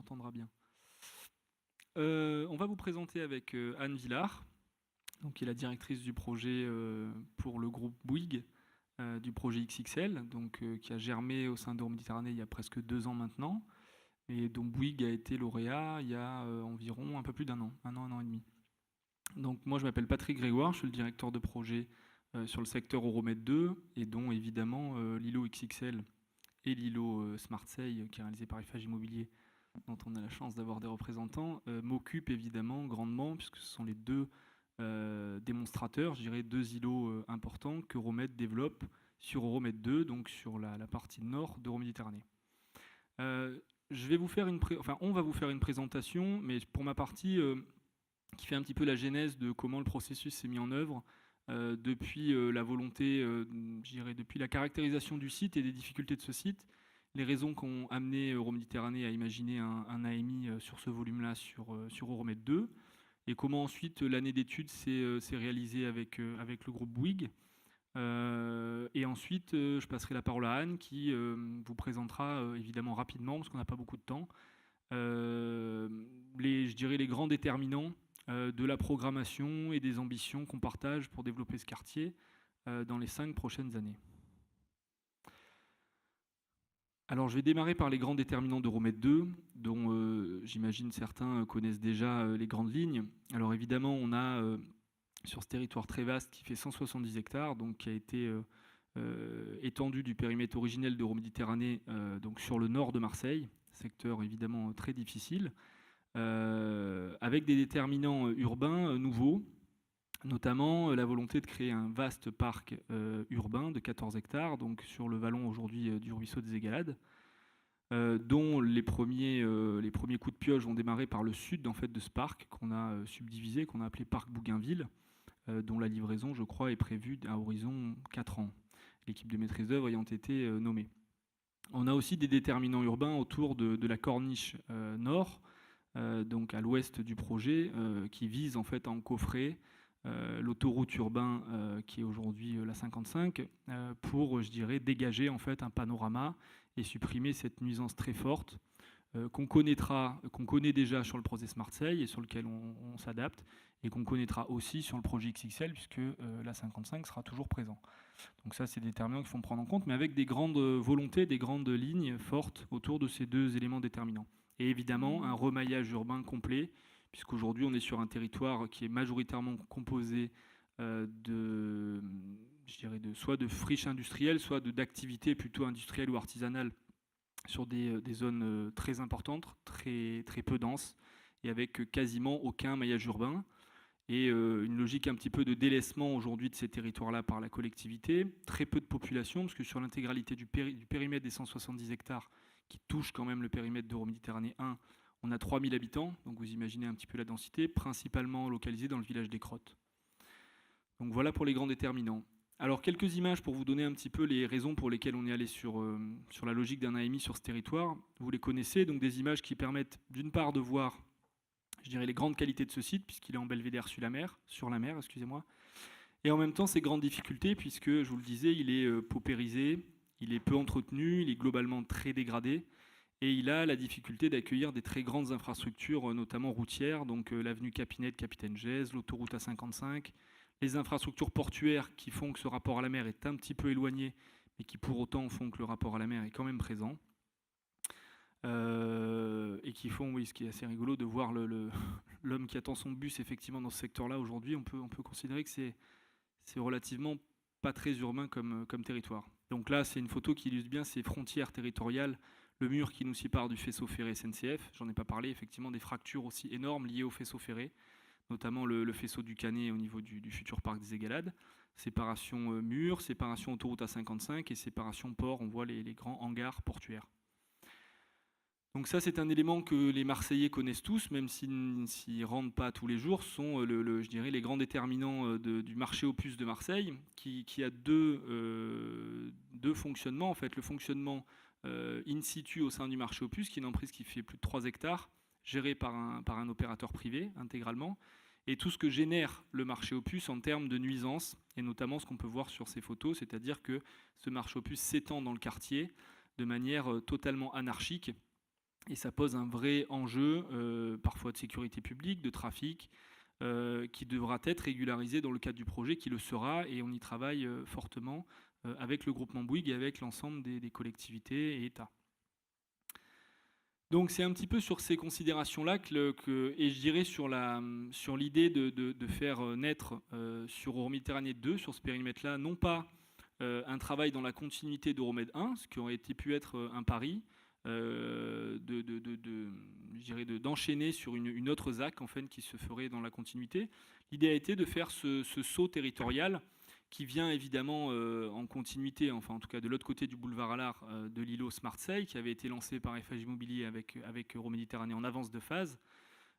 m'entendra bien. On va vous présenter avec Anne Villard, donc, qui est la directrice du projet pour le groupe Bouygues, du projet XXL, donc, qui a germé au sein d'Euroméditerranée il y a presque 2 ans maintenant, et dont Bouygues a été lauréat il y a environ un peu plus d'un an, un an et demi. Donc moi je m'appelle Patrick Grégoire, je suis le directeur de projet sur le secteur Euromed 2, et dont évidemment l'îlot XXL et l'îlot SmartSeil, qui est réalisé par Eiffage Immobilier, dont on a la chance d'avoir des représentants, m'occupent évidemment grandement, puisque ce sont les deux démonstrateurs, je dirais 2 îlots importants qu'Euromed développe sur Euromed 2, donc sur la partie nord d'Euroméditerranée. On va vous faire une présentation, mais pour ma partie, qui fait un petit peu la genèse de comment le processus s'est mis en œuvre depuis la volonté, je dirais, depuis la caractérisation du site et des difficultés de ce site, les raisons qui ont amené Euroméditerranée à imaginer un AMI sur ce volume-là sur Euromed 2, et comment ensuite l'année d'études s'est réalisée avec le groupe Bouygues. Et ensuite, je passerai la parole à Anne qui vous présentera évidemment rapidement, parce qu'on n'a pas beaucoup de temps, je dirais les grands déterminants de la programmation et des ambitions qu'on partage pour développer ce quartier dans les 5 prochaines années. Alors je vais démarrer par les grands déterminants d'Euromed 2, dont j'imagine certains connaissent déjà les grandes lignes. Alors évidemment, on a sur ce territoire très vaste qui fait 170 hectares, donc qui a été étendu du périmètre originel d'Euroméditerranée, donc sur le nord de Marseille, secteur évidemment très difficile, avec des déterminants urbains nouveaux, notamment la volonté de créer un vaste parc urbain de 14 hectares, donc sur le vallon aujourd'hui du ruisseau des Égalades, dont les premiers coups de pioche vont démarrer par le sud en fait, de ce parc qu'on a subdivisé, qu'on a appelé parc Bougainville, dont la livraison, je crois, est prévue à horizon 4 ans, l'équipe de maîtrise d'œuvre ayant été nommée. On a aussi des déterminants urbains autour de la corniche nord, donc à l'ouest du projet, qui vise en fait à encoffrer l'autoroute urbain qui est aujourd'hui la 55 pour, je dirais, dégager en fait un panorama et supprimer cette nuisance très forte qu'on connaît déjà sur le projet SmartSeil et sur lequel on s'adapte, et qu'on connaîtra aussi sur le projet XXL, puisque la 55 sera toujours présent. Donc ça, c'est des déterminants qu'il faut prendre en compte, mais avec des grandes volontés, des grandes lignes fortes autour de ces 2 éléments déterminants. Et évidemment, un remaillage urbain complet, puisqu'aujourd'hui, on est sur un territoire qui est majoritairement composé soit de friches industrielles, soit d'activités plutôt industrielles ou artisanales, sur des zones très importantes, très peu denses, et avec quasiment aucun maillage urbain, et une logique un petit peu de délaissement aujourd'hui de ces territoires-là par la collectivité, très peu de population, parce que sur l'intégralité du périmètre des 170 hectares, qui touche quand même le périmètre d'Euroméditerranée 1, on a 3000 habitants, donc vous imaginez un petit peu la densité, principalement localisée dans le village des Crottes. Donc voilà pour les grands déterminants. Alors quelques images pour vous donner un petit peu les raisons pour lesquelles on est allé sur la logique d'un AMI sur ce territoire. Vous les connaissez, donc des images qui permettent d'une part de voir, je dirais, les grandes qualités de ce site, puisqu'il est en belvédère sur la mer, et en même temps ses grandes difficultés, puisque, je vous le disais, il est paupérisé, il est peu entretenu, il est globalement très dégradé, et il a la difficulté d'accueillir des très grandes infrastructures, notamment routières, donc l'avenue Capinette, Capitaine Gèze, l'autoroute A55, les infrastructures portuaires qui font que ce rapport à la mer est un petit peu éloigné, mais qui pour autant font que le rapport à la mer est quand même présent. Et qui font, oui, ce qui est assez rigolo, de voir l'homme qui attend son bus effectivement dans ce secteur-là aujourd'hui, on peut considérer que c'est relativement pas très urbain comme territoire. Donc là, c'est une photo qui illustre bien ces frontières territoriales, le mur qui nous sépare du faisceau ferré SNCF, j'en ai pas parlé, effectivement des fractures aussi énormes liées au faisceau ferré, notamment le faisceau du Canet au niveau du futur parc des Égalades, séparation mur, séparation autoroute A55 et séparation port, on voit les grands hangars portuaires. Donc ça, c'est un élément que les Marseillais connaissent tous, même s'ils ne rentrent pas tous les jours, sont, je dirais, les grands déterminants du marché opus de Marseille, qui a deux fonctionnements. En fait, le fonctionnement in situ au sein du marché opus, qui est une emprise qui fait plus de 3 hectares, gérée par un opérateur privé intégralement, et tout ce que génère le marché opus en termes de nuisances, et notamment ce qu'on peut voir sur ces photos, c'est-à-dire que ce marché opus s'étend dans le quartier de manière totalement anarchique, Et ça pose un vrai enjeu, parfois de sécurité publique, de trafic, qui devra être régularisé dans le cadre du projet, qui le sera, et on y travaille fortement avec le groupement Bouygues et avec l'ensemble des collectivités et États. Donc c'est un petit peu sur ces considérations-là et je dirais sur l'idée de faire naître sur Euroméditerranée 2, sur ce périmètre-là, non pas un travail dans la continuité d'Euromed 1, ce qui aurait pu être un pari, d'enchaîner sur une autre ZAC en fait, qui se ferait dans la continuité. L'idée a été de faire ce saut territorial qui vient évidemment en continuité, enfin en tout cas de l'autre côté du boulevard Allard, de l'îlot Smartseil, qui avait été lancé par FH Immobilier avec Euroméditerranée en avance de phase,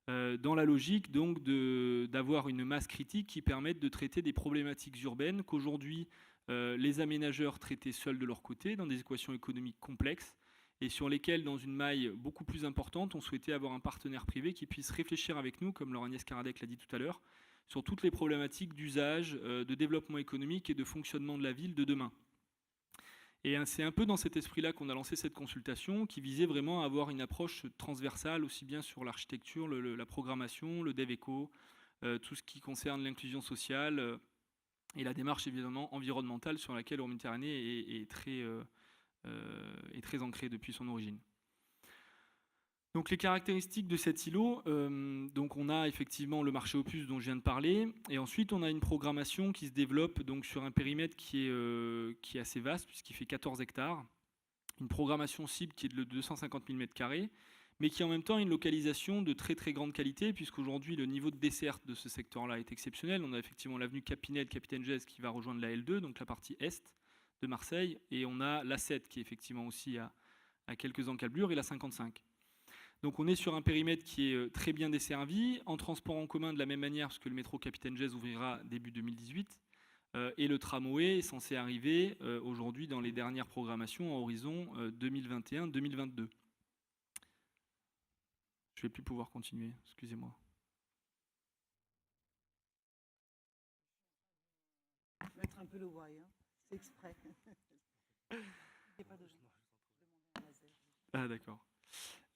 dans la logique donc d'avoir une masse critique qui permette de traiter des problématiques urbaines qu'aujourd'hui les aménageurs traitaient seuls de leur côté, dans des équations économiques complexes, et sur lesquelles, dans une maille beaucoup plus importante, on souhaitait avoir un partenaire privé qui puisse réfléchir avec nous, comme Laure Agnès Karadec l'a dit tout à l'heure, sur toutes les problématiques d'usage, de développement économique et de fonctionnement de la ville de demain. Et c'est un peu dans cet esprit-là qu'on a lancé cette consultation, qui visait vraiment à avoir une approche transversale, aussi bien sur l'architecture, la programmation, le dev éco, tout ce qui concerne l'inclusion sociale, et la démarche évidemment environnementale sur laquelle Euroméditerranée est très ancrée depuis son origine. Donc les caractéristiques de cet îlot, donc on a effectivement le marché opus dont je viens de parler, et ensuite on a une programmation qui se développe donc sur un périmètre qui est assez vaste, puisqu'il fait 14 hectares, une programmation cible qui est de 250 000 m², mais qui en même temps a une localisation de très très grande qualité, puisqu'aujourd'hui le niveau de desserte de ce secteur-là est exceptionnel. On a effectivement l'avenue Capinel, Capitaine Gesse qui va rejoindre la L2, donc la partie est de Marseille, et on a la 7 qui est effectivement aussi à quelques encablures, et la 55. Donc on est sur un périmètre qui est très bien desservi, en transport en commun de la même manière, parce que le métro Capitaine Gesse ouvrira début 2018, et le tramway est censé arriver aujourd'hui dans les dernières programmations à horizon 2021-2022. Je ne vais plus pouvoir continuer, excusez-moi. Mettre un peu le why, hein. C'est exprès. Ah d'accord.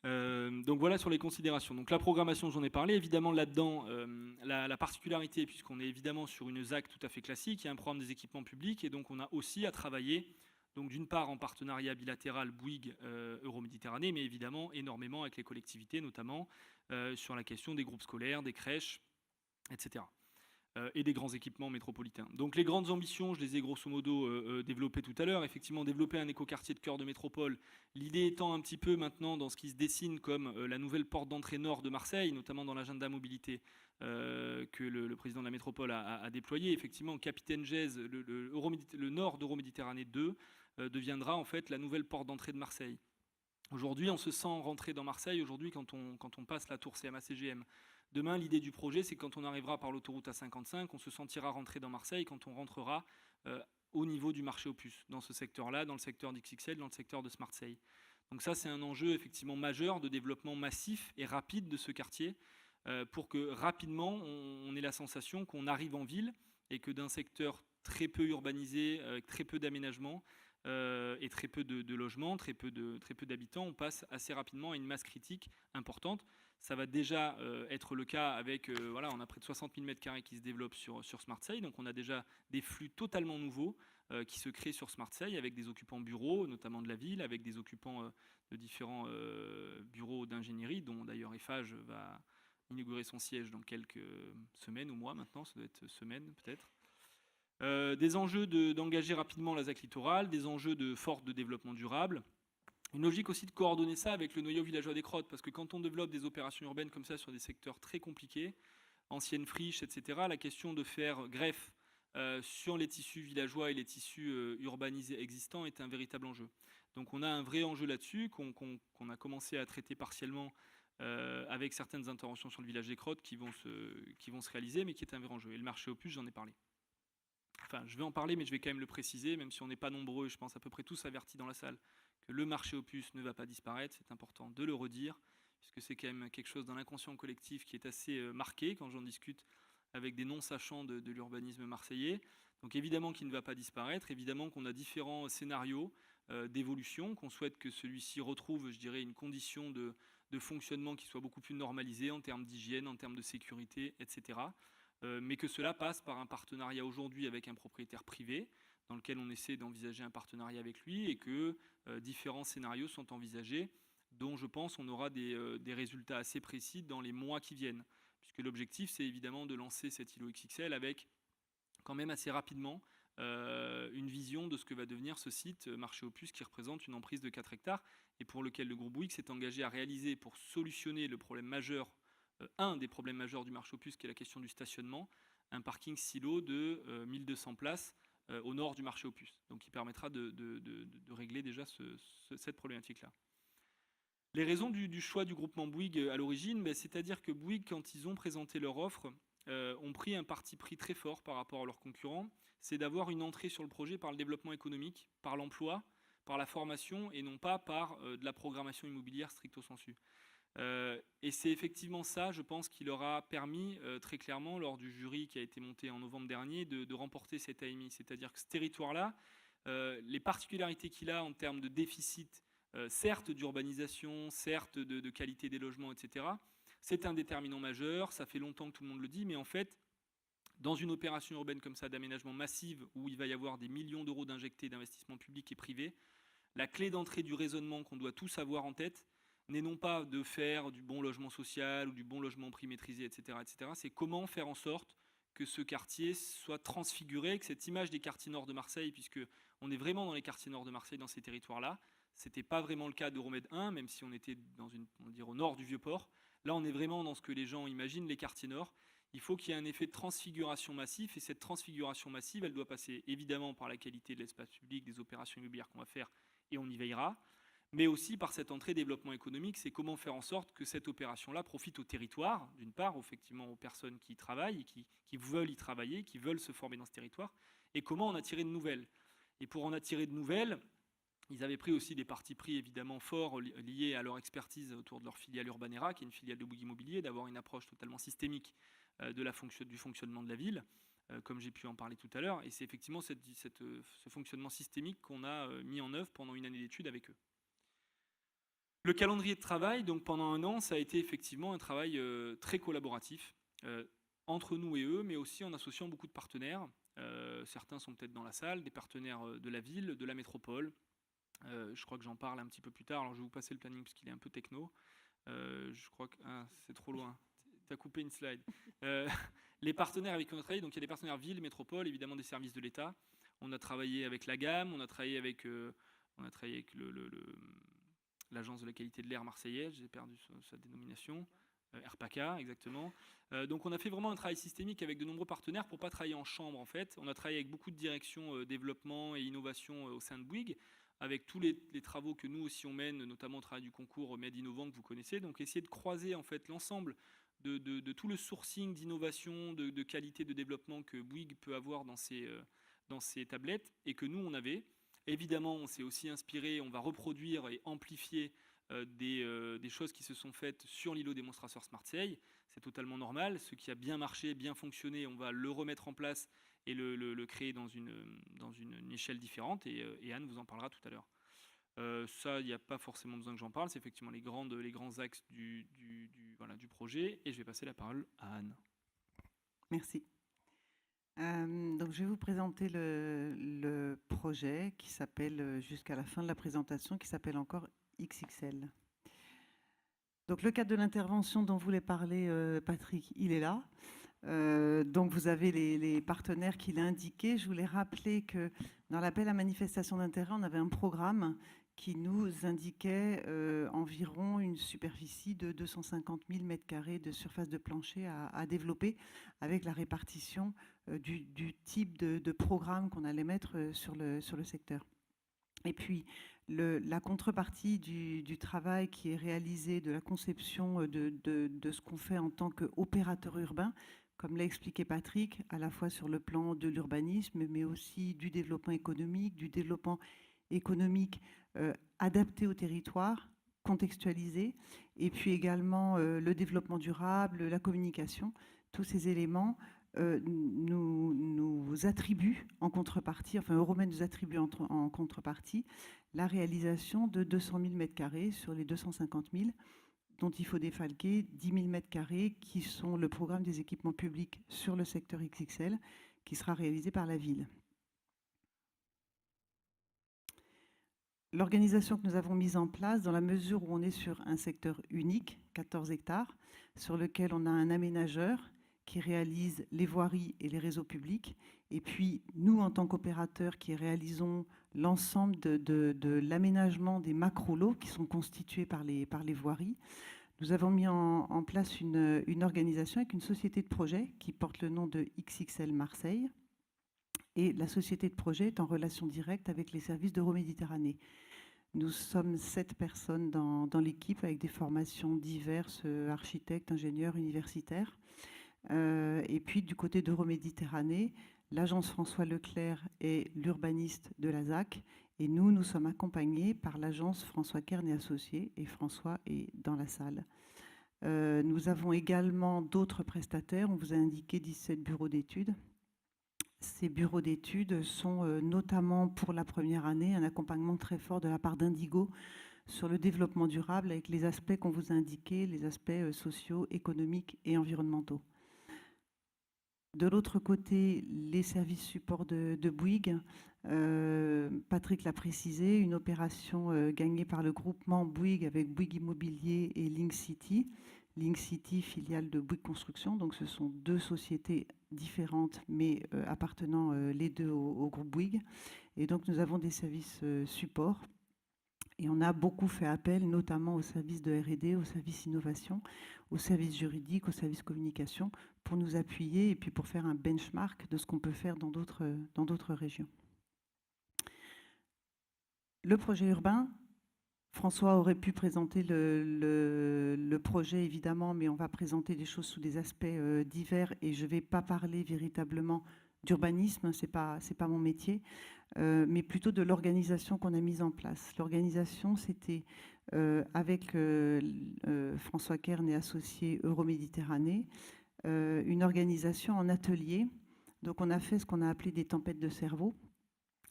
Donc voilà sur les considérations. Donc la programmation, j'en ai parlé. Évidemment là-dedans, la particularité, puisqu'on est évidemment sur une ZAC tout à fait classique, il y a un programme des équipements publics, et donc on a aussi à travailler, donc d'une part en partenariat bilatéral Bouygues Euroméditerranée, mais évidemment énormément avec les collectivités, notamment sur la question des groupes scolaires, des crèches, etc. Et des grands équipements métropolitains. Donc les grandes ambitions, je les ai grosso modo développées tout à l'heure. Effectivement, développer un écoquartier de cœur de métropole. L'idée étant un petit peu maintenant dans ce qui se dessine comme la nouvelle porte d'entrée nord de Marseille, notamment dans l'agenda mobilité que le président de la métropole a déployé. Effectivement, Capitaine Gesse, le nord d'Euroméditerranée 2, deviendra en fait la nouvelle porte d'entrée de Marseille. Aujourd'hui, on se sent rentrer dans Marseille, aujourd'hui, quand on passe la tour CMA-CGM. Demain, l'idée du projet, c'est que quand on arrivera par l'autoroute A55, on se sentira rentrer dans Marseille quand on rentrera au niveau du marché opus, dans ce secteur-là, dans le secteur d'XXL, dans le secteur de Smartseil. Donc ça, c'est un enjeu effectivement majeur de développement massif et rapide de ce quartier, pour que rapidement, on ait la sensation qu'on arrive en ville et que d'un secteur très peu urbanisé, avec très peu d'aménagement, et très peu de logements, très peu d'habitants, on passe assez rapidement à une masse critique importante. Ça va déjà être le cas avec, voilà, on a près de 60 000 m² qui se développent sur Smartseil, donc on a déjà des flux totalement nouveaux qui se créent sur Smartseil avec des occupants bureaux, notamment de la ville, avec des occupants de différents bureaux d'ingénierie, dont d'ailleurs Eiffage va inaugurer son siège dans quelques semaines ou mois maintenant, ça doit être semaines peut-être. Des enjeux d'engager rapidement la ZAC littorale, des enjeux de force de développement durable, une logique aussi de coordonner ça avec le noyau villageois des Crottes, parce que quand on développe des opérations urbaines comme ça sur des secteurs très compliqués, anciennes friches, etc., la question de faire greffe sur les tissus villageois et les tissus urbanisés existants est un véritable enjeu. Donc on a un vrai enjeu là-dessus qu'on a commencé à traiter partiellement avec certaines interventions sur le village des Crottes qui vont se réaliser, mais qui est un vrai enjeu. Et le marché opus, j'en ai parlé. Enfin, je vais en parler, mais je vais quand même le préciser, même si on n'est pas nombreux, je pense à peu près tous avertis dans la salle, que le marché opus ne va pas disparaître. C'est important de le redire, puisque c'est quand même quelque chose dans l'inconscient collectif qui est assez marqué quand j'en discute avec des non-sachants de l'urbanisme marseillais. Donc évidemment qu'il ne va pas disparaître, évidemment qu'on a différents scénarios d'évolution, qu'on souhaite que celui-ci retrouve, je dirais, une condition de fonctionnement qui soit beaucoup plus normalisée en termes d'hygiène, en termes de sécurité, etc. Mais que cela passe par un partenariat aujourd'hui avec un propriétaire privé, dans lequel on essaie d'envisager un partenariat avec lui, et que différents scénarios sont envisagés, dont je pense on aura des résultats assez précis dans les mois qui viennent. Puisque l'objectif, c'est évidemment de lancer cet îlot XXL avec quand même assez rapidement une vision de ce que va devenir ce site marché aux puces qui représente une emprise de 4 hectares et pour lequel le groupe Bouygues s'est engagé à réaliser pour solutionner le problème majeur, un des problèmes majeurs du marché aux puces qui est la question du stationnement, un parking silo de 1200 places au nord du marché aux puces, donc qui permettra de régler déjà cette problématique-là. Les raisons du choix du groupement Bouygues à l'origine, c'est-à-dire que Bouygues, quand ils ont présenté leur offre, ont pris un parti pris très fort par rapport à leurs concurrents, c'est d'avoir une entrée sur le projet par le développement économique, par l'emploi, par la formation, et non pas par de la programmation immobilière stricto sensu. Et c'est effectivement ça, je pense, qui leur a permis très clairement, lors du jury qui a été monté en novembre dernier, de remporter cette AMI. C'est-à-dire que ce territoire-là, les particularités qu'il a en termes de déficit, certes d'urbanisation, certes de qualité des logements, etc., c'est un déterminant majeur, ça fait longtemps que tout le monde le dit, mais en fait, dans une opération urbaine comme ça, d'aménagement massive, où il va y avoir des millions d'euros d'injectés d'investissements publics et privés, la clé d'entrée du raisonnement qu'on doit tous avoir en tête n'est non pas de faire du bon logement social ou du bon logement prix maîtrisé, etc., etc. C'est comment faire en sorte que ce quartier soit transfiguré, que cette image des quartiers nord de Marseille, puisque on est vraiment dans les quartiers nord de Marseille, dans ces territoires-là, c'était pas vraiment le cas d'Euromède 1, même si on était on va dire, au nord du Vieux-Port. Là, on est vraiment dans ce que les gens imaginent, les quartiers nord. Il faut qu'il y ait un effet de transfiguration massif, et cette transfiguration massive, elle doit passer évidemment par la qualité de l'espace public, des opérations immobilières qu'on va faire, et on y veillera, mais aussi par cette entrée développement économique, c'est comment faire en sorte que cette opération-là profite au territoire, d'une part, effectivement aux personnes qui y travaillent, et qui veulent y travailler, qui veulent se former dans ce territoire, et comment en attirer de nouvelles. Et pour en attirer de nouvelles, ils avaient pris aussi des partis pris évidemment forts liés à leur expertise autour de leur filiale Urbanera, qui est une filiale de Bouygues Immobilier, d'avoir une approche totalement systémique du fonctionnement de la ville, comme j'ai pu en parler tout à l'heure. Et c'est effectivement ce fonctionnement systémique qu'on a mis en œuvre pendant une année d'études avec eux. Le calendrier de travail, donc pendant un an, ça a été effectivement un travail très collaboratif entre nous et eux, mais aussi en associant beaucoup de partenaires. Certains sont peut-être dans la salle, des partenaires de la ville, de la métropole. Je crois que j'en parle un petit peu plus tard. Alors je vais vous passer le planning parce qu'il est un peu techno. Je crois que c'est trop loin. Tu as coupé une slide. Les partenaires avec qui on a travaillé, donc il y a des partenaires ville, métropole, évidemment des services de l'État. On a travaillé avec la gamme, on a travaillé avec l'agence de la qualité de l'air marseillaise, j'ai perdu sa dénomination, RPACA exactement. Donc on a fait vraiment un travail systémique avec de nombreux partenaires pour ne pas travailler en chambre en fait. On a travaillé avec beaucoup de directions développement et innovation au sein de Bouygues, avec tous les travaux que nous aussi on mène, notamment au travail du concours Med Innovant que vous connaissez. Donc essayer de croiser en fait l'ensemble de tout le sourcing d'innovation, de qualité de développement que Bouygues peut avoir dans ses tablettes et que nous on avait. Évidemment, on s'est aussi inspiré, on va reproduire et amplifier des choses qui se sont faites sur l'îlot démonstrateur Smartseille. C'est totalement normal. Ce qui a bien marché, bien fonctionné, on va le remettre en place et le créer dans une échelle différente. Et Anne vous en parlera tout à l'heure. Ça, il n'y a pas forcément besoin que j'en parle. C'est effectivement les grands axes du projet. Et je vais passer la parole à Anne. Merci. Donc, je vais vous présenter le projet qui s'appelle, jusqu'à la fin de la présentation, qui s'appelle encore XXL. Donc, le cadre de l'intervention dont voulait parler Patrick, il est là. Donc, vous avez les partenaires qu'il a indiqués. Je voulais rappeler que dans l'appel à manifestation d'intérêt, on avait un programme qui nous indiquait environ une superficie de 250 000 m² de surface de plancher à développer avec la répartition du type de programme qu'on allait mettre sur le secteur. Et puis, la contrepartie du travail qui est réalisé, de la conception de ce qu'on fait en tant qu'opérateur urbain, comme l'a expliqué Patrick, à la fois sur le plan de l'urbanisme, mais aussi du développement économique adapté au territoire, contextualisé, et puis également le développement durable, la communication. tous ces éléments nous attribuent en contrepartie, enfin Euromed nous attribue en contrepartie la réalisation de 200 000 m² sur les 250 000, dont il faut défalquer 10 000 m² qui sont le programme des équipements publics sur le secteur XXL, qui sera réalisé par la ville. L'organisation que nous avons mise en place, dans la mesure où on est sur un secteur unique, 14 hectares, sur lequel on a un aménageur qui réalise les voiries et les réseaux publics, et puis nous, en tant qu'opérateurs, qui réalisons l'ensemble de l'aménagement des macro-lots qui sont constitués par les voiries. Nous avons mis en place une organisation avec une société de projet qui porte le nom de XXL Marseille. Et la société de projet est en relation directe avec les services d'Euroméditerranée. Nous sommes 7 personnes dans l'équipe avec des formations diverses, architectes, ingénieurs, universitaires. Et puis du côté d'Euroméditerranée, l'agence François Leclerc est l'urbaniste de la ZAC. Et nous sommes accompagnés par l'agence François Kern et Associés. Et François est dans la salle. Nous avons également d'autres prestataires. On vous a indiqué 17 bureaux d'études. Ces bureaux d'études sont notamment pour la première année un accompagnement très fort de la part d'Indigo sur le développement durable avec les aspects qu'on vous a indiqués, les aspects sociaux, économiques et environnementaux. De l'autre côté, les services support de Bouygues. Patrick l'a précisé, une opération gagnée par le groupement Bouygues avec Bouygues Immobilier et Link City. Link City, filiale de Bouygues Construction. Donc ce sont deux sociétés différentes, mais appartenant les deux au groupe Bouygues. Et donc nous avons des services support. Et on a beaucoup fait appel, notamment aux services de R&D, aux services innovation, aux services juridiques, aux services communication, pour nous appuyer et puis pour faire un benchmark de ce qu'on peut faire dans d'autres régions. Le projet urbain, François aurait pu présenter le projet évidemment, mais on va présenter des choses sous des aspects divers et je ne vais pas parler véritablement d'urbanisme, c'est pas mon métier, mais plutôt de l'organisation qu'on a mise en place. L'organisation, c'était avec François Kern et associés Euroméditerranée, une organisation en atelier. Donc on a fait ce qu'on a appelé des tempêtes de cerveau,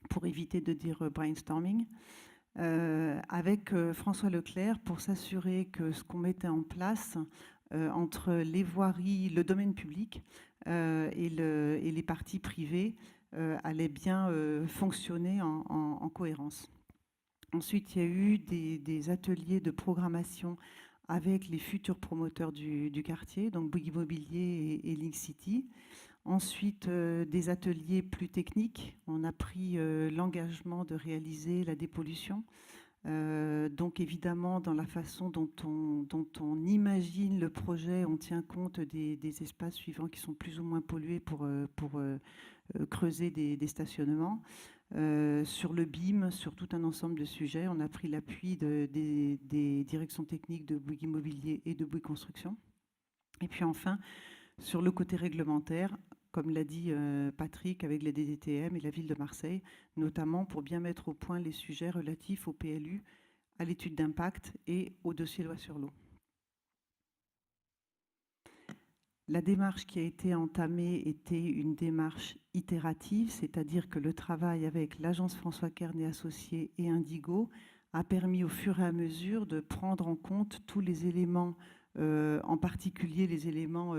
pour éviter de dire brainstorming, avec François Leclerc pour s'assurer que ce qu'on mettait en place entre les voiries, le domaine public et les parties privées allait bien fonctionner en cohérence. Ensuite, il y a eu des ateliers de programmation avec les futurs promoteurs du quartier, donc Bouygues Immobilier et Link City. Ensuite, des ateliers plus techniques. On a pris l'engagement de réaliser la dépollution. Donc évidemment, dans la façon dont on imagine le projet, on tient compte des espaces suivants qui sont plus ou moins pollués pour creuser des stationnements. Sur le BIM, sur tout un ensemble de sujets, on a pris l'appui des directions techniques de Bouygues Immobilier et de Bouygues Construction. Et puis enfin, sur le côté réglementaire, comme l'a dit Patrick, avec les DDTM et la ville de Marseille, notamment pour bien mettre au point les sujets relatifs au PLU, à l'étude d'impact et au dossier loi sur l'eau. La démarche qui a été entamée était une démarche itérative, c'est-à-dire que le travail avec l'agence François Kern et Associés et Indigo a permis au fur et à mesure de prendre en compte tous les éléments, en particulier les éléments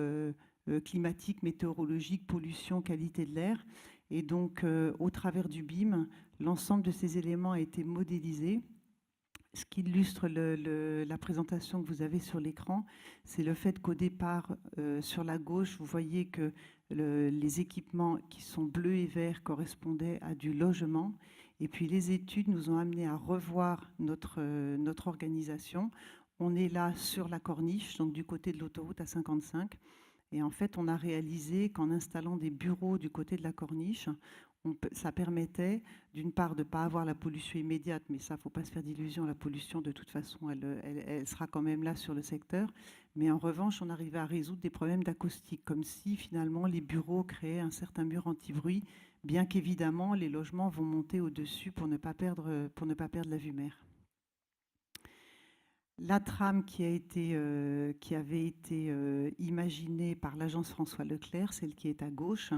climatiques, météorologiques, pollution, qualité de l'air. Et donc, au travers du BIM, l'ensemble de ces éléments a été modélisé. Ce qui illustre la présentation que vous avez sur l'écran, c'est le fait qu'au départ, sur la gauche, vous voyez que les équipements qui sont bleus et verts correspondaient à du logement. Et puis les études nous ont amené à revoir notre organisation. On est là sur la corniche, donc du côté de l'autoroute A55. Et en fait, on a réalisé qu'en installant des bureaux du côté de la corniche, ça permettait d'une part de ne pas avoir la pollution immédiate, mais ça, il ne faut pas se faire d'illusions, la pollution de toute façon, elle sera quand même là sur le secteur. Mais en revanche, on arrivait à résoudre des problèmes d'acoustique, comme si finalement les bureaux créaient un certain mur anti-bruit, bien qu'évidemment les logements vont monter au-dessus pour ne pas perdre la vue mer. La trame qui avait été imaginée par l'agence François Leclerc, celle qui est à gauche,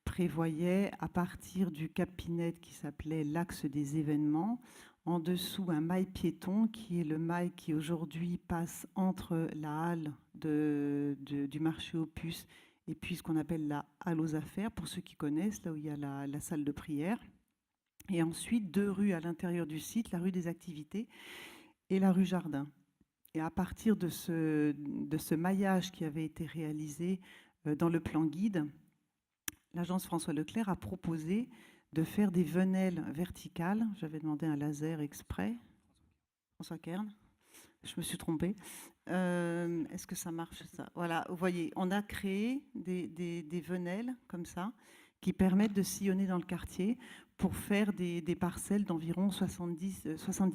prévoyait à partir du Cap Pinette qui s'appelait l'axe des événements, en dessous un mail piéton qui est le mail qui aujourd'hui passe entre la halle du marché aux puces et puis ce qu'on appelle la halle aux affaires, pour ceux qui connaissent, là où il y a la salle de prière. Et ensuite, 2 rues à l'intérieur du site, la rue des Activités et la rue Jardin. Et à partir de ce maillage qui avait été réalisé dans le plan guide, l'agence François Leclerc a proposé de faire des venelles verticales. J'avais demandé un laser exprès. François Kern, je me suis trompée. Est-ce que ça marche ça? Voilà, vous voyez, on a créé des venelles comme ça qui permettent de sillonner dans le quartier pour faire des parcelles d'environ 70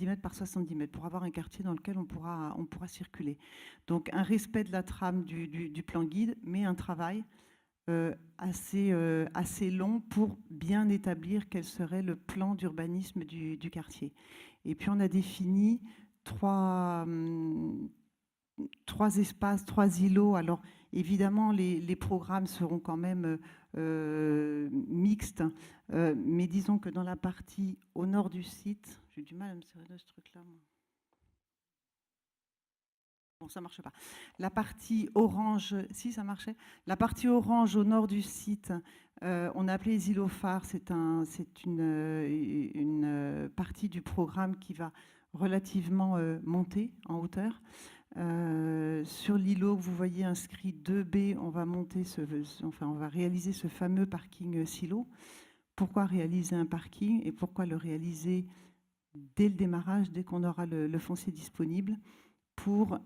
mètres par 70 mètres, pour avoir un quartier dans lequel on pourra circuler. Donc un respect de la trame du plan guide, mais un travail assez long pour bien établir quel serait le plan d'urbanisme du quartier. Et puis on a défini trois espaces, 3 îlots. Alors évidemment, les programmes seront quand même mixtes, mais disons que dans la partie au nord du site, j'ai du mal à me servir de ce truc-là. Bon, ça marche pas. La partie orange, si ça marchait. La partie orange au nord du site, on a appelé les îlots phares. C'est une partie du programme qui va relativement monter en hauteur. Sur l'îlot que vous voyez inscrit 2B, on va réaliser ce fameux parking silo. Pourquoi réaliser un parking et pourquoi le réaliser dès le démarrage, dès qu'on aura le foncier disponible, pour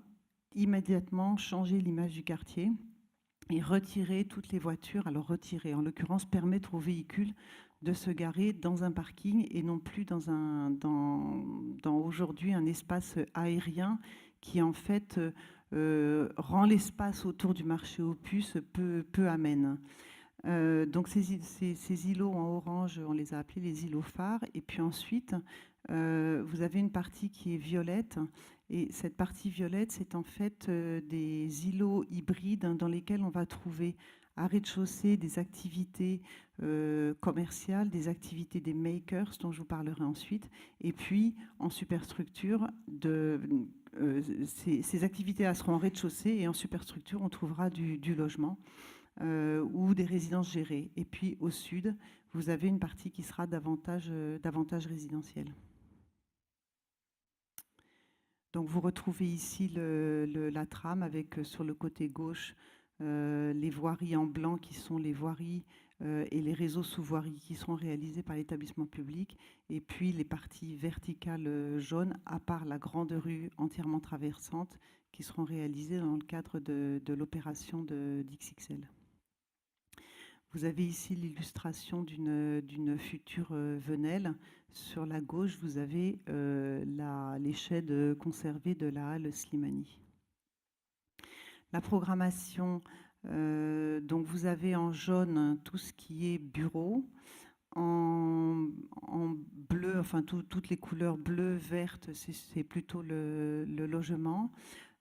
immédiatement changer l'image du quartier et retirer toutes les voitures. Alors retirer, en l'occurrence, permettre aux véhicules de se garer dans un parking et non plus dans aujourd'hui un espace aérien qui en fait rend l'espace autour du marché aux puces peu amène. Donc ces îlots en orange, on les a appelés les îlots phares. Et puis ensuite, vous avez une partie qui est violette. Et cette partie violette, c'est en fait des îlots hybrides dans lesquels on va trouver à rez-de-chaussée des activités commerciales, des activités des makers, dont je vous parlerai ensuite. Et puis, en superstructure, ces activités seront en rez-de-chaussée et en superstructure, on trouvera du logement. Ou des résidences gérées. Et puis au sud, vous avez une partie qui sera davantage résidentielle. Donc vous retrouvez ici la trame avec sur le côté gauche les voiries en blanc qui sont les voiries et les réseaux sous voiries qui seront réalisés par l'établissement public, et puis les parties verticales jaunes, à part la grande rue entièrement traversante, qui seront réalisées dans le cadre de l'opération d'XXL. Vous avez ici l'illustration d'une future venelle. Sur la gauche, vous avez les sheds conservés de la halle Slimani. La programmation, donc vous avez en jaune tout ce qui est bureau, en bleu, enfin toutes les couleurs bleues, vertes, c'est plutôt le logement.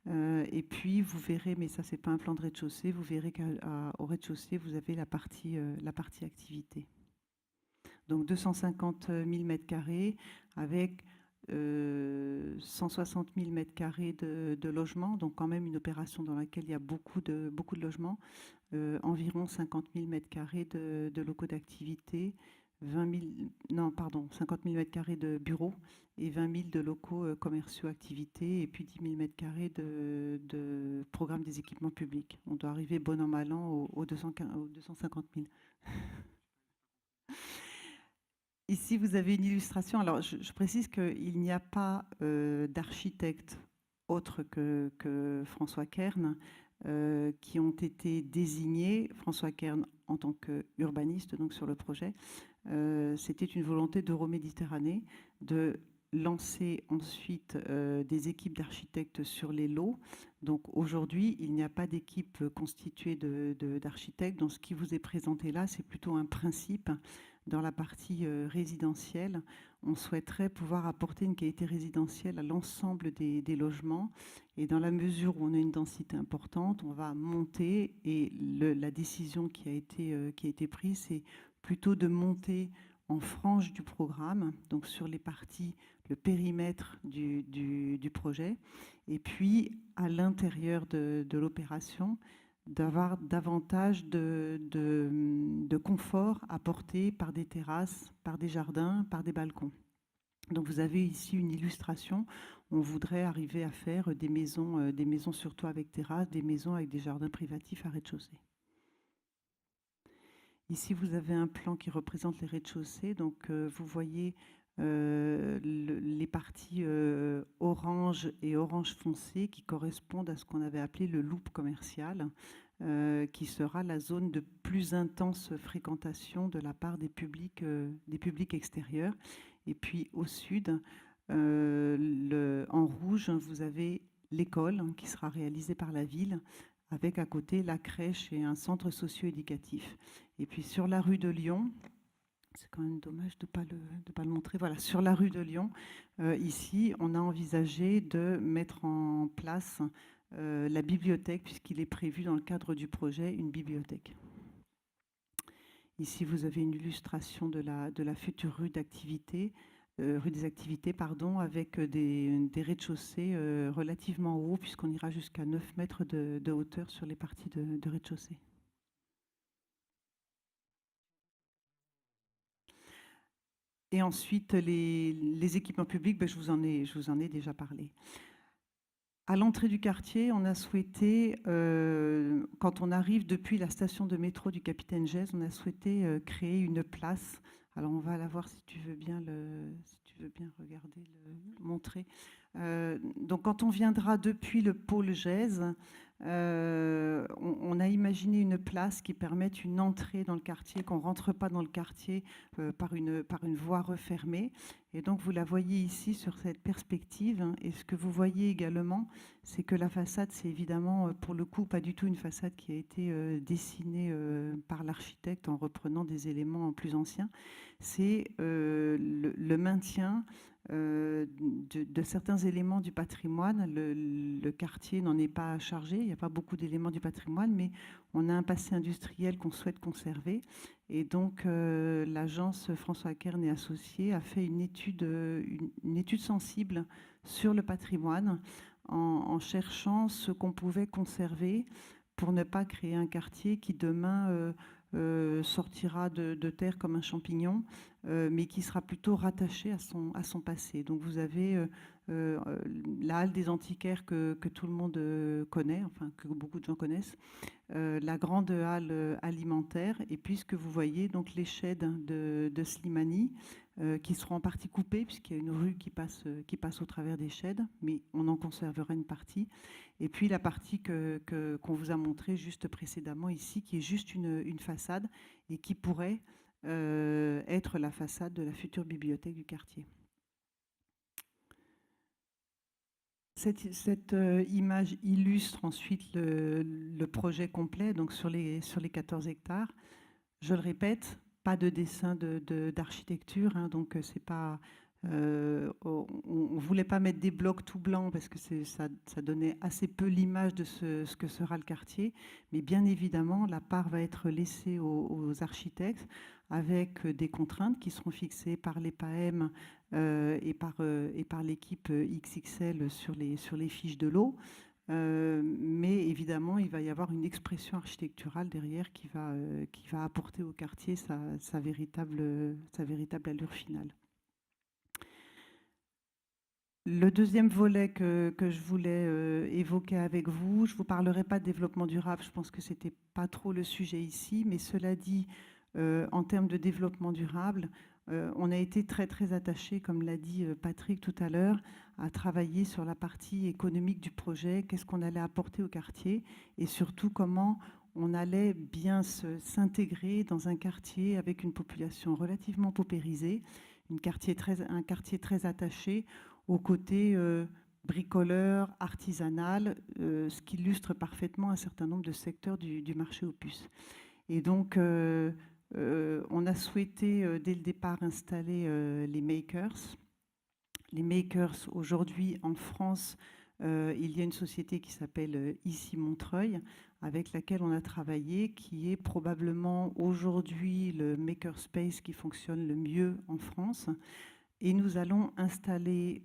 Et puis vous verrez, mais ça c'est pas un plan de rez-de-chaussée, vous verrez qu'au rez-de-chaussée vous avez la partie activité. Donc 250 000 m² avec 160 000 m² de logements, donc quand même une opération dans laquelle il y a beaucoup de logements, environ 50 000 m² de locaux d'activité, 50 000 m² de bureaux et 20 000 de locaux commerciaux activités, et puis 10 000 m² de programme des équipements publics. On doit arriver bon an mal an aux 250 000. Ici, vous avez une illustration. Alors, je précise qu'il n'y a pas d'architecte autre que François Kern qui ont été désignés. François Kern en tant qu'urbaniste donc sur le projet. C'était une volonté d'Euroméditerranée de lancer ensuite des équipes d'architectes sur les lots. Donc aujourd'hui, il n'y a pas d'équipe constituée d'architectes. Donc ce qui vous est présenté là, c'est plutôt un principe. Dans la partie résidentielle, on souhaiterait pouvoir apporter une qualité résidentielle à l'ensemble des logements. Et dans la mesure où on a une densité importante, on va monter. Et la décision qui a été prise, c'est plutôt de monter en frange du programme, donc sur les parties, le périmètre du projet, et puis à l'intérieur de l'opération, d'avoir davantage de confort apporté par des terrasses, par des jardins, par des balcons. Donc vous avez ici une illustration. On voudrait arriver à faire des maisons surtout avec terrasse, des maisons avec des jardins privatifs à rez-de-chaussée. Ici, vous avez un plan qui représente les rez-de-chaussée. Donc, vous voyez les parties orange et orange foncé qui correspondent à ce qu'on avait appelé le loop commercial, qui sera la zone de plus intense fréquentation de la part des publics extérieurs. Et puis, au sud, en rouge, vous avez l'école qui sera réalisée par la ville, avec à côté la crèche et un centre socio-éducatif. Et puis sur la rue de Lyon, c'est quand même dommage de ne pas le montrer. Voilà, sur la rue de Lyon, ici, on a envisagé de mettre en place la bibliothèque, puisqu'il est prévu dans le cadre du projet une bibliothèque. Ici, vous avez une illustration de la future rue d'activité. Rue des activités, pardon, avec des rez-de-chaussée relativement hauts, puisqu'on ira jusqu'à 9 mètres de hauteur sur les parties de rez-de-chaussée. Et ensuite, les équipements publics, je vous en ai déjà parlé. À l'entrée du quartier, on a souhaité, quand on arrive depuis la station de métro du Capitaine Gèze, on a souhaité créer une place. Alors on va la voir si tu veux bien regarder, montrer. Donc quand on viendra depuis le pôle Gèze, on a imaginé une place qui permette une entrée dans le quartier, qu'on ne rentre pas dans le quartier par une voie refermée. Et donc vous la voyez ici sur cette perspective. Et ce que vous voyez également, c'est que la façade, c'est évidemment pour le coup pas du tout une façade qui a été dessinée par l'architecte en reprenant des éléments plus anciens. C'est le maintien de certains éléments du patrimoine. Le quartier n'en est pas chargé, il n'y a pas beaucoup d'éléments du patrimoine, mais on a un passé industriel qu'on souhaite conserver. Et donc, l'agence François Kern et Associés a fait une étude sensible sur le patrimoine en cherchant ce qu'on pouvait conserver pour ne pas créer un quartier qui demain sortira de terre comme un champignon, mais qui sera plutôt rattaché à son passé. Donc vous avez la halle des antiquaires que tout le monde connaît, enfin que beaucoup de gens connaissent, la grande halle alimentaire, et puis ce que vous voyez, donc les sheds de Slimani, qui seront en partie coupés, puisqu'il y a une rue qui passe au travers des sheds, mais on en conservera une partie. Et puis la partie qu'on vous a montrée juste précédemment ici, qui est juste une façade, et qui pourrait être la façade de la future bibliothèque du quartier. Cette image illustre ensuite le projet complet, donc sur les 14 hectares. Je le répète, pas de dessin d'architecture, hein, donc c'est pas... on ne voulait pas mettre des blocs tout blancs parce que ça donnait assez peu l'image de ce que sera le quartier. Mais bien évidemment, la part va être laissée aux architectes avec des contraintes qui seront fixées par l'EPAM et par l'équipe XXL sur les fiches de l'eau. Mais évidemment, il va y avoir une expression architecturale derrière qui va apporter au quartier sa véritable allure finale. Le deuxième volet que je voulais évoquer avec vous, je ne vous parlerai pas de développement durable, je pense que ce n'était pas trop le sujet ici, mais cela dit, en termes de développement durable, on a été très très attaché, comme l'a dit Patrick tout à l'heure, à travailler sur la partie économique du projet, qu'est-ce qu'on allait apporter au quartier, et surtout comment on allait bien s'intégrer dans un quartier avec une population relativement paupérisée, un quartier très attaché au côté bricoleur, artisanal, ce qui illustre parfaitement un certain nombre de secteurs du marché aux puces. Et donc, on a souhaité dès le départ installer les makers. Les makers, aujourd'hui en France, il y a une société qui s'appelle Ici Montreuil, avec laquelle on a travaillé, qui est probablement aujourd'hui le makerspace qui fonctionne le mieux en France. Et nous allons installer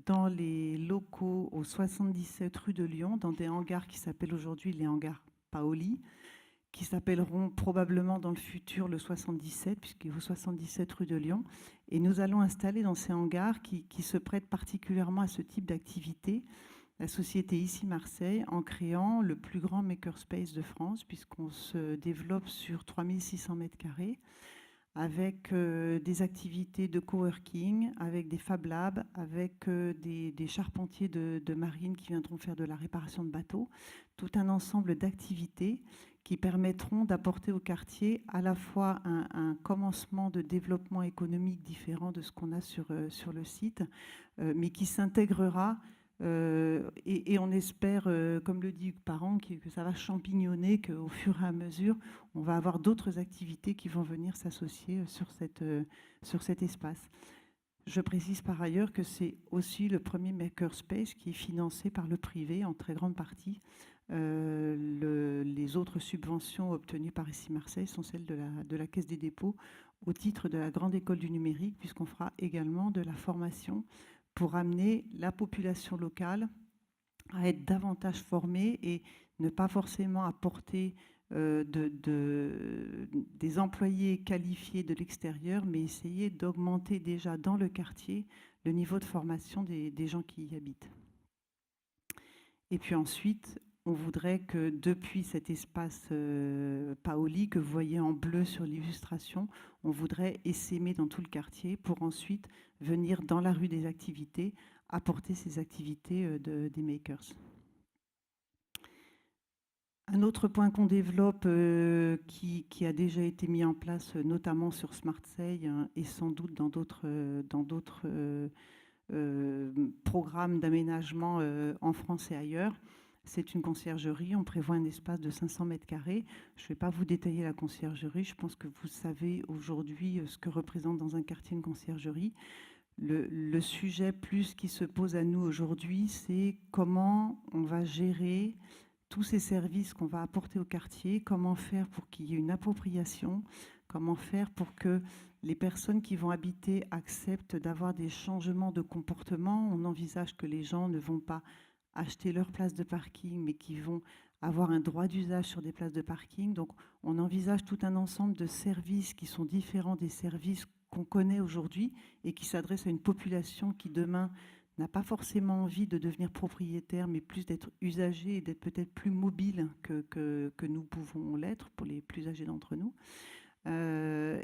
dans les locaux au 77 rue de Lyon, dans des hangars qui s'appellent aujourd'hui les hangars Paoli, qui s'appelleront probablement dans le futur le 77, puisqu'il est au 77 rue de Lyon. Et nous allons installer dans ces hangars qui se prêtent particulièrement à ce type d'activité, la société Ici Marseille, en créant le plus grand makerspace de France, puisqu'on se développe sur 3600 mètres carrés, avec des activités de coworking, avec des Fab Labs, avec des charpentiers de marine qui viendront faire de la réparation de bateaux, tout un ensemble d'activités qui permettront d'apporter au quartier à la fois un commencement de développement économique différent de ce qu'on a sur le site, mais qui s'intégrera et on espère, comme le dit Hugues Parent, que ça va champignonner, qu'au fur et à mesure, on va avoir d'autres activités qui vont venir s'associer sur cet espace. Je précise par ailleurs que c'est aussi le premier makerspace qui est financé par le privé en très grande partie. Les autres subventions obtenues par Ici Marseille sont celles de la Caisse des dépôts au titre de la Grande École du numérique, puisqu'on fera également de la formation pour amener la population locale à être davantage formée et ne pas forcément apporter des employés qualifiés de l'extérieur, mais essayer d'augmenter déjà dans le quartier le niveau de formation des gens qui y habitent. Et puis ensuite, on voudrait que depuis cet espace Paoli, que vous voyez en bleu sur l'illustration, on voudrait essaimer dans tout le quartier pour ensuite venir dans la rue des activités, apporter ces activités des makers. Un autre point qu'on développe qui a déjà été mis en place notamment sur Smartseille et sans doute dans d'autres programmes d'aménagement en France et ailleurs, c'est une conciergerie. On prévoit un espace de 500 mètres carrés. Je ne vais pas vous détailler la conciergerie. Je pense que vous savez aujourd'hui ce que représente dans un quartier une conciergerie. Le sujet plus qui se pose à nous aujourd'hui, c'est comment on va gérer tous ces services qu'on va apporter au quartier, comment faire pour qu'il y ait une appropriation, comment faire pour que les personnes qui vont habiter acceptent d'avoir des changements de comportement. On envisage que les gens ne vont pas acheter leur place de parking, mais qui vont avoir un droit d'usage sur des places de parking. Donc on envisage tout un ensemble de services qui sont différents des services qu'on connaît aujourd'hui et qui s'adressent à une population qui demain n'a pas forcément envie de devenir propriétaire, mais plus d'être usager et d'être peut-être plus mobile que nous pouvons l'être pour les plus âgés d'entre nous.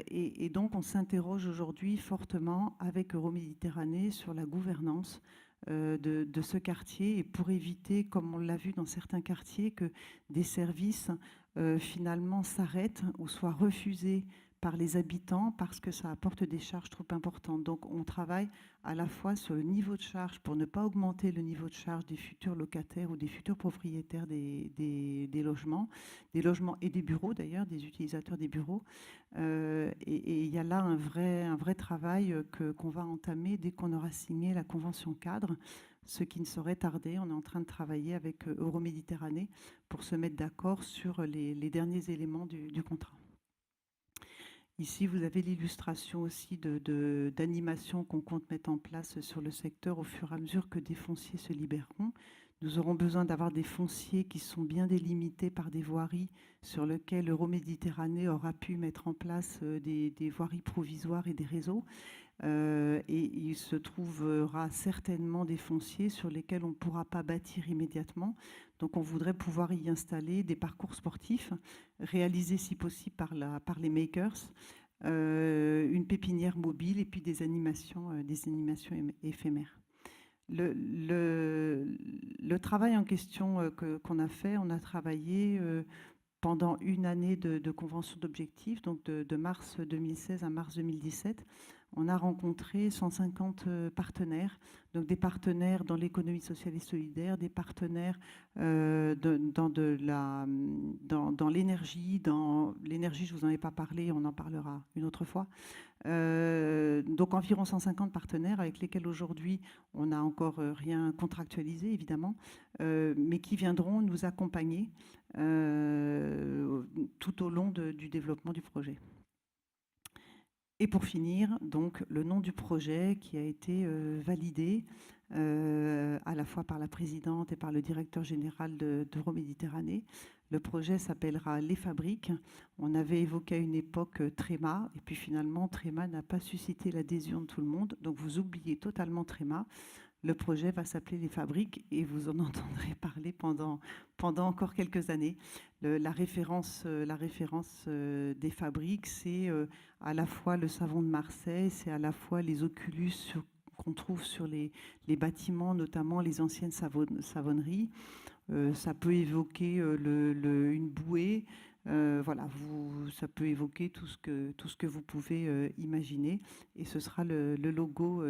Et donc, on s'interroge aujourd'hui fortement avec Euroméditerranée sur la gouvernance de ce quartier et pour éviter, comme on l'a vu dans certains quartiers, que des services finalement s'arrêtent ou soient refusés par les habitants parce que ça apporte des charges trop importantes. Donc on travaille à la fois sur le niveau de charge pour ne pas augmenter le niveau de charge des futurs locataires ou des futurs propriétaires des logements et des bureaux d'ailleurs, des utilisateurs des bureaux. Et il y a là un vrai travail qu'on va entamer dès qu'on aura signé la convention cadre, ce qui ne saurait tarder. On est en train de travailler avec Euroméditerranée pour se mettre d'accord sur les derniers éléments du contrat. Ici, vous avez l'illustration aussi d'animations qu'on compte mettre en place sur le secteur au fur et à mesure que des fonciers se libéreront. Nous aurons besoin d'avoir des fonciers qui sont bien délimités par des voiries sur lesquelles Euroméditerranée aura pu mettre en place des voiries provisoires et des réseaux. Et il se trouvera certainement des fonciers sur lesquels on ne pourra pas bâtir immédiatement. Donc on voudrait pouvoir y installer des parcours sportifs, réalisés si possible par les makers, une pépinière mobile et puis des animations éphémères. Le travail en question qu'on a fait, on a travaillé pendant une année de convention d'objectifs, donc de mars 2016 à mars 2017, on a rencontré 150 partenaires, donc des partenaires dans l'économie sociale et solidaire, des partenaires dans l'énergie. Dans l'énergie, je ne vous en ai pas parlé, on en parlera une autre fois. Donc environ 150 partenaires avec lesquels aujourd'hui on n'a encore rien contractualisé évidemment, mais qui viendront nous accompagner tout au long du développement du projet. Et pour finir, donc le nom du projet qui a été validé à la fois par la présidente et par le directeur général d'Euroméditerranée. Le projet s'appellera Les Fabriques. On avait évoqué à une époque Tréma, et puis finalement Tréma n'a pas suscité l'adhésion de tout le monde, donc vous oubliez totalement Tréma. Le projet va s'appeler Les Fabriques et vous en entendrez parler pendant encore quelques années. La référence des fabriques, c'est à la fois le savon de Marseille, c'est à la fois les oculus qu'on trouve sur les bâtiments, notamment les anciennes savonneries. Ça peut évoquer une bouée. Voilà, ça peut évoquer tout ce que vous pouvez imaginer. Et ce sera le logo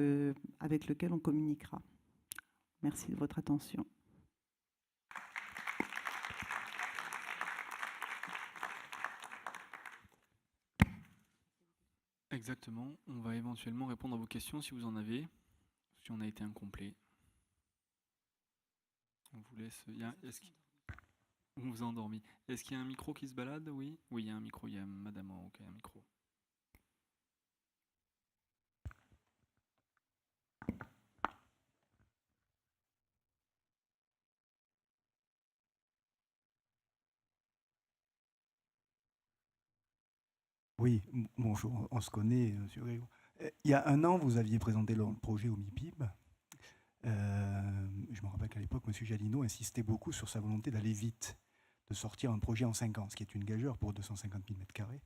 avec lequel on communiquera. Merci de votre attention. Exactement. On va éventuellement répondre à vos questions si vous en avez, si on a été incomplet. On vous laisse. On vous a endormi. Est-ce qu'il y a un micro qui se balade? Oui. Oui, il y a un micro. Il y a Madame en haut qui a un micro. Oui, bonjour, on se connaît, monsieur Grégoire. Il y a un an, vous aviez présenté le projet au MIPIB. Je me rappelle qu'à l'époque, monsieur Jallinot insistait beaucoup sur sa volonté d'aller vite, de sortir un projet en 5 ans, ce qui est une gageure pour 250 000 m².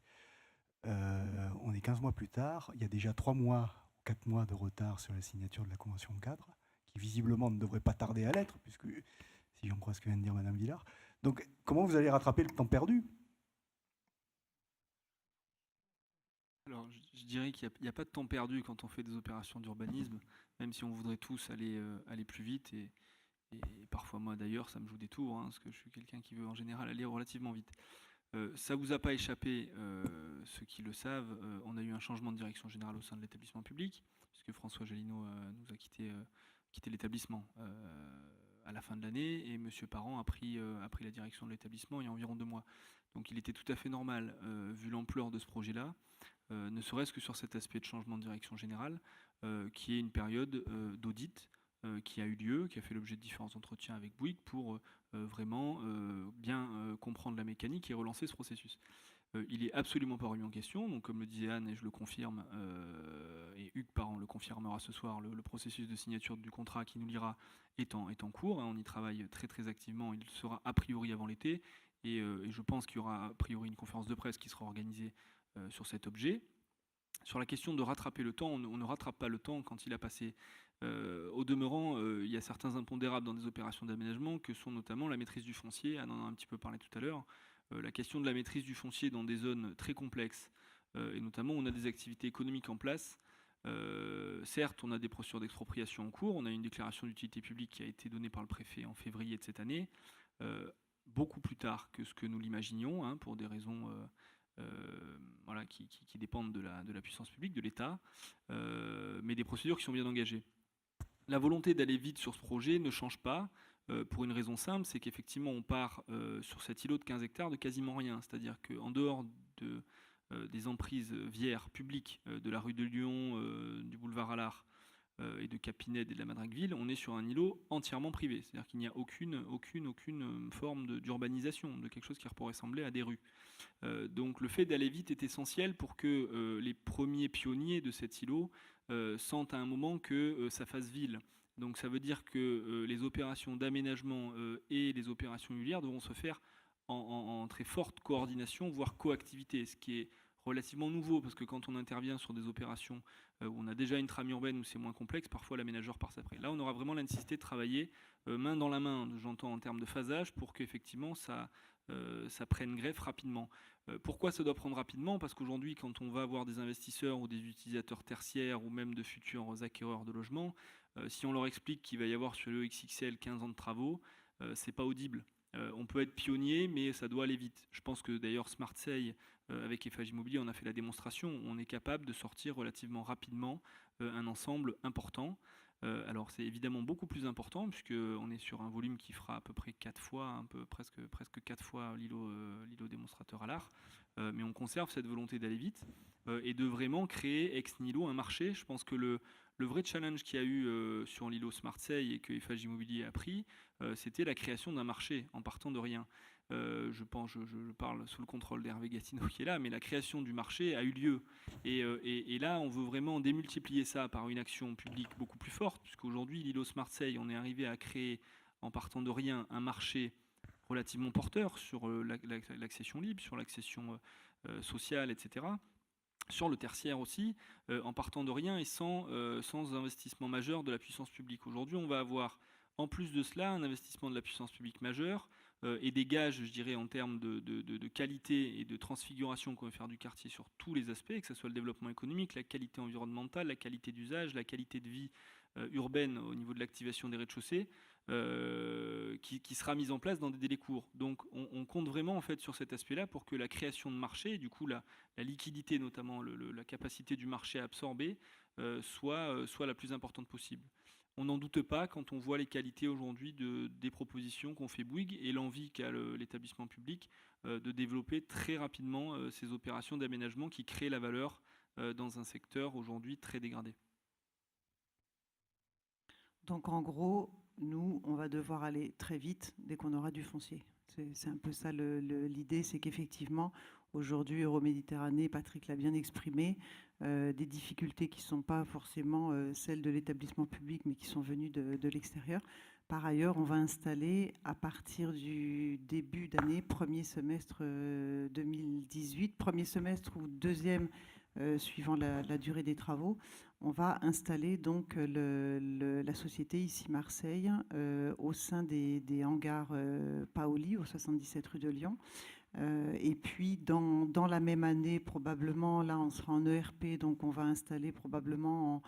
On est 15 mois plus tard, il y a déjà 3 mois, 4 mois de retard sur la signature de la convention cadre, qui visiblement ne devrait pas tarder à l'être, puisque, si j'en crois ce que vient de dire madame Villard. Donc, comment vous allez rattraper le temps perdu ? Alors, je dirais qu'il n'y a pas de temps perdu quand on fait des opérations d'urbanisme, même si on voudrait tous aller plus vite. Et parfois, moi d'ailleurs, ça me joue des tours, parce que je suis quelqu'un qui veut en général aller relativement vite. Ça ne vous a pas échappé, ceux qui le savent, on a eu un changement de direction générale au sein de l'établissement public, puisque François Jallinot nous a quitté l'établissement à la fin de l'année, et M. Parent a pris la direction de l'établissement il y a environ 2 mois. Donc il était tout à fait normal, vu l'ampleur de ce projet-là, ne serait-ce que sur cet aspect de changement de direction générale, qui est une période d'audit qui a eu lieu, qui a fait l'objet de différents entretiens avec Bouygues pour vraiment bien comprendre la mécanique et relancer ce processus. Il n'est absolument pas remis en question, donc comme le disait Anne, et je le confirme, et Hugues Parent le confirmera ce soir, le processus de signature du contrat qui nous lira est en cours, on y travaille très très activement, il sera a priori avant l'été, et je pense qu'il y aura a priori une conférence de presse qui sera organisée sur cet objet. Sur la question de rattraper le temps, on ne rattrape pas le temps quand il a passé. Au demeurant, il y a certains impondérables dans des opérations d'aménagement que sont notamment la maîtrise du foncier. Anne en a un petit peu parlé tout à l'heure. La question de la maîtrise du foncier dans des zones très complexes, et notamment où on a des activités économiques en place. Certes, on a des procédures d'expropriation en cours. On a une déclaration d'utilité publique qui a été donnée par le préfet en février de cette année, beaucoup plus tard que ce que nous l'imaginions, pour des raisons qui dépendent de la puissance publique, de l'État, mais des procédures qui sont bien engagées. La volonté d'aller vite sur ce projet ne change pas, pour une raison simple, c'est qu'effectivement on part sur cet îlot de 15 hectares de quasiment rien, c'est-à-dire qu'en dehors des emprises vières publiques de la rue de Lyon, du boulevard Allard et de Capinède et de la Madragueville, on est sur un îlot entièrement privé, c'est-à-dire qu'il n'y a aucune forme d'urbanisation, de quelque chose qui pourrait ressembler à des rues. Donc le fait d'aller vite est essentiel pour que les premiers pionniers de cet îlot sentent à un moment que ça fasse ville. Donc ça veut dire que les opérations d'aménagement et les opérations immobilières devront se faire en très forte coordination, voire coactivité, ce qui est relativement nouveau, parce que quand on intervient sur des opérations où on a déjà une trame urbaine où c'est moins complexe, parfois l'aménageur passe après. Là, on aura vraiment la nécessité de travailler main dans la main, j'entends en termes de phasage, pour qu'effectivement ça ça prenne greffe rapidement. Pourquoi ça doit prendre rapidement? Parce qu'aujourd'hui, quand on va avoir des investisseurs ou des utilisateurs tertiaires ou même de futurs acquéreurs de logements, si on leur explique qu'il va y avoir sur le XXL 15 ans de travaux, c'est pas audible. On peut être pionnier, mais ça doit aller vite. Je pense que d'ailleurs SmartSay, avec Eiffage Immobilier, on a fait la démonstration. On est capable de sortir relativement rapidement un ensemble important. Alors c'est évidemment beaucoup plus important puisqu'on est sur un volume qui fera à peu près 4 fois, presque 4 fois l'îlot démonstrateur à l'art. Mais on conserve cette volonté d'aller vite et de vraiment créer ex nihilo un marché. Je pense que le vrai challenge qu'il y a eu sur l'îlot SmartSay et que Eiffage Immobilier a pris, c'était la création d'un marché en partant de rien. Je parle sous le contrôle d'Hervé Gatineau qui est là, mais la création du marché a eu lieu. Et là, on veut vraiment démultiplier ça par une action publique beaucoup plus forte, puisqu'aujourd'hui, l'îlot SmartSay, on est arrivé à créer, en partant de rien, un marché relativement porteur sur l'accession libre, sur l'accession sociale, etc. Sur le tertiaire aussi, en partant de rien et sans investissement majeur de la puissance publique. Aujourd'hui, on va avoir, en plus de cela, un investissement de la puissance publique majeur et des gages, je dirais, en termes de qualité et de transfiguration qu'on veut faire du quartier sur tous les aspects, que ce soit le développement économique, la qualité environnementale, la qualité d'usage, la qualité de vie urbaine au niveau de l'activation des rez-de-chaussée, qui sera mise en place dans des délais courts. Donc on compte vraiment en fait sur cet aspect-là pour que la création de marché, et du coup la liquidité notamment, la capacité du marché à absorber, soit la plus importante possible. On n'en doute pas quand on voit les qualités aujourd'hui des propositions qu'ont fait Bouygues et l'envie qu'a l'établissement public de développer très rapidement ces opérations d'aménagement qui créent la valeur dans un secteur aujourd'hui très dégradé. Donc en gros, nous, on va devoir aller très vite dès qu'on aura du foncier. C'est un peu ça l'idée, c'est qu'effectivement, aujourd'hui, Euroméditerranée, Patrick l'a bien exprimé, des difficultés qui ne sont pas forcément celles de l'établissement public, mais qui sont venues de l'extérieur. Par ailleurs, on va installer à partir du début d'année, premier semestre 2018, premier semestre ou deuxième suivant la durée des travaux, on va installer donc la société ici Marseille au sein des hangars Paoli au 77 rue de Lyon. Et puis dans la même année, probablement, là on sera en ERP, donc on va installer probablement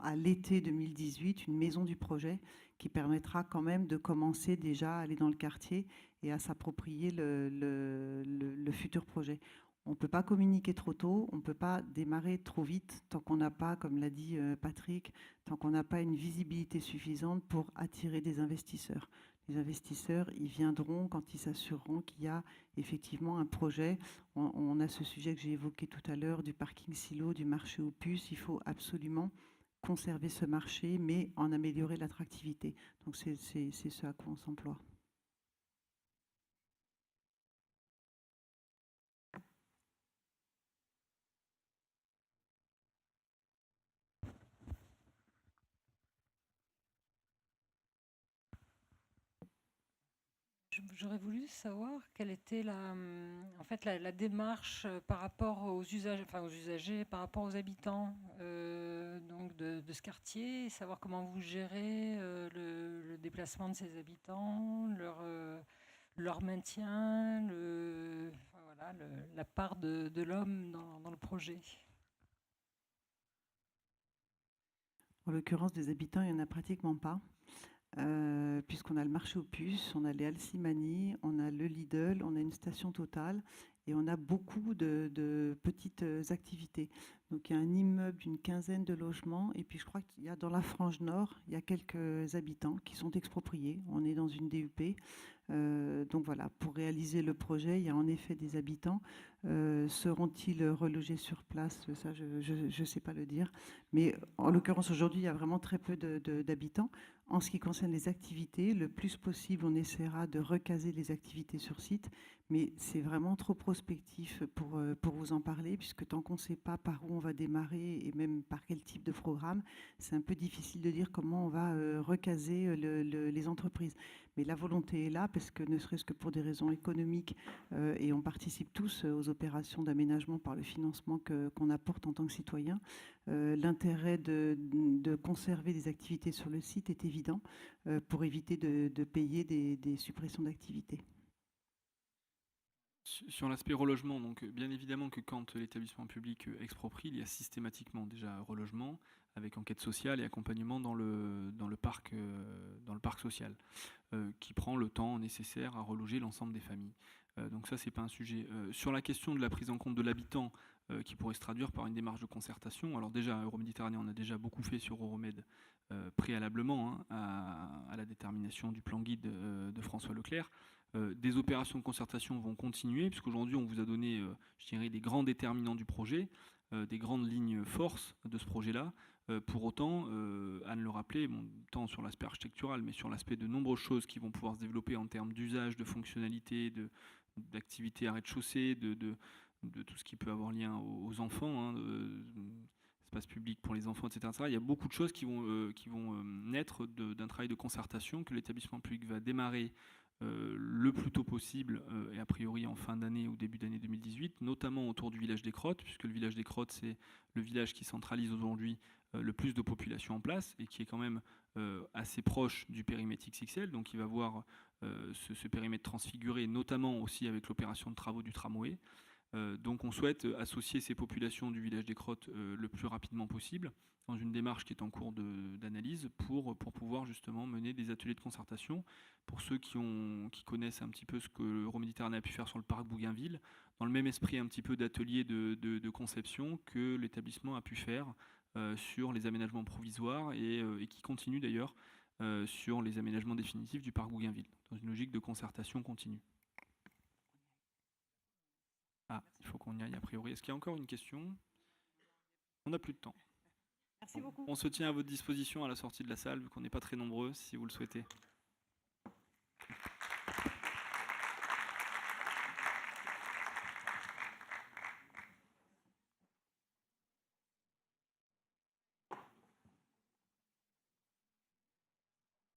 à l'été 2018 une maison du projet qui permettra quand même de commencer déjà à aller dans le quartier et à s'approprier le futur projet. On ne peut pas communiquer trop tôt, on ne peut pas démarrer trop vite tant qu'on n'a pas, comme l'a dit Patrick, tant qu'on n'a pas une visibilité suffisante pour attirer des investisseurs. Les investisseurs, ils viendront quand ils s'assureront qu'il y a effectivement un projet. On a ce sujet que j'ai évoqué tout à l'heure du parking silo, du marché aux puces. Il faut absolument conserver ce marché, mais en améliorer l'attractivité. Donc c'est ce à quoi on s'emploie. J'aurais voulu savoir quelle était la démarche par rapport aux usagers, par rapport aux habitants donc de ce quartier, savoir comment vous gérez le déplacement de ces habitants, leur maintien, la part de l'homme dans le projet. En l'occurrence, des habitants, il n'y en a pratiquement pas. Puisqu'on a le marché aux puces, on a les Alcimani, on a le Lidl, on a une station Total et on a beaucoup de petites activités. Donc il y a un immeuble d'une quinzaine de logements et puis je crois qu'il y a dans la frange nord, il y a quelques habitants qui sont expropriés. On est dans une DUP. Donc voilà, pour réaliser le projet, il y a en effet des habitants. Seront-ils relogés sur place? Ça, je ne sais pas le dire. Mais en l'occurrence, aujourd'hui, il y a vraiment très peu d'habitants. En ce qui concerne les activités, le plus possible, on essaiera de recaser les activités sur site. Mais c'est vraiment trop prospectif pour vous en parler, puisque tant qu'on ne sait pas par où on va démarrer et même par quel type de programme, c'est un peu difficile de dire comment on va recaser les entreprises. Mais la volonté est là, parce que ne serait-ce que pour des raisons économiques, et on participe tous aux opérations d'aménagement par le financement qu'on apporte en tant que citoyen, l'intérêt de conserver des activités sur le site est évident pour éviter de payer des suppressions d'activités. Sur l'aspect relogement, donc bien évidemment que quand l'établissement public exproprie, il y a systématiquement déjà relogement avec enquête sociale et accompagnement dans le parc social, qui prend le temps nécessaire à reloger l'ensemble des familles. Donc ça, c'est pas un sujet. Sur la question de la prise en compte de l'habitant, qui pourrait se traduire par une démarche de concertation, alors déjà, Euroméditerranée, on a déjà beaucoup fait sur Euromède préalablement à la détermination du plan guide de François Leclerc. Des opérations de concertation vont continuer, puisqu'aujourd'hui on vous a donné, je dirais, des grands déterminants du projet, des grandes lignes forces de ce projet-là. Pour autant, Anne le rappelait, bon, tant sur l'aspect architectural, mais sur l'aspect de nombreuses choses qui vont pouvoir se développer en termes d'usage, de fonctionnalité, d'activité à rez-de-chaussée, de tout ce qui peut avoir lien aux enfants, espace public pour les enfants, etc., etc. Il y a beaucoup de choses qui vont naître d'un travail de concertation que l'établissement public va démarrer le plus tôt possible, et a priori en fin d'année ou début d'année 2018, notamment autour du village des Crottes, puisque le village des Crottes, c'est le village qui centralise aujourd'hui le plus de population en place et qui est quand même assez proche du périmètre XXL, donc il va voir ce périmètre transfiguré, notamment aussi avec l'opération de travaux du tramway. Donc on souhaite associer ces populations du village des Crottes le plus rapidement possible, dans une démarche qui est en cours d'analyse pour pouvoir justement mener des ateliers de concertation. Pour ceux qui connaissent un petit peu ce que Euroméditerranée a pu faire sur le parc Bougainville, dans le même esprit un petit peu d'atelier de conception que l'établissement a pu faire sur les aménagements provisoires et qui continue d'ailleurs sur les aménagements définitifs du parc Bougainville, dans une logique de concertation continue. Ah, il faut qu'on y aille a priori. Est-ce qu'il y a encore une question? On n'a plus de temps. Merci beaucoup. On se tient à votre disposition à la sortie de la salle, vu qu'on n'est pas très nombreux, si vous le souhaitez.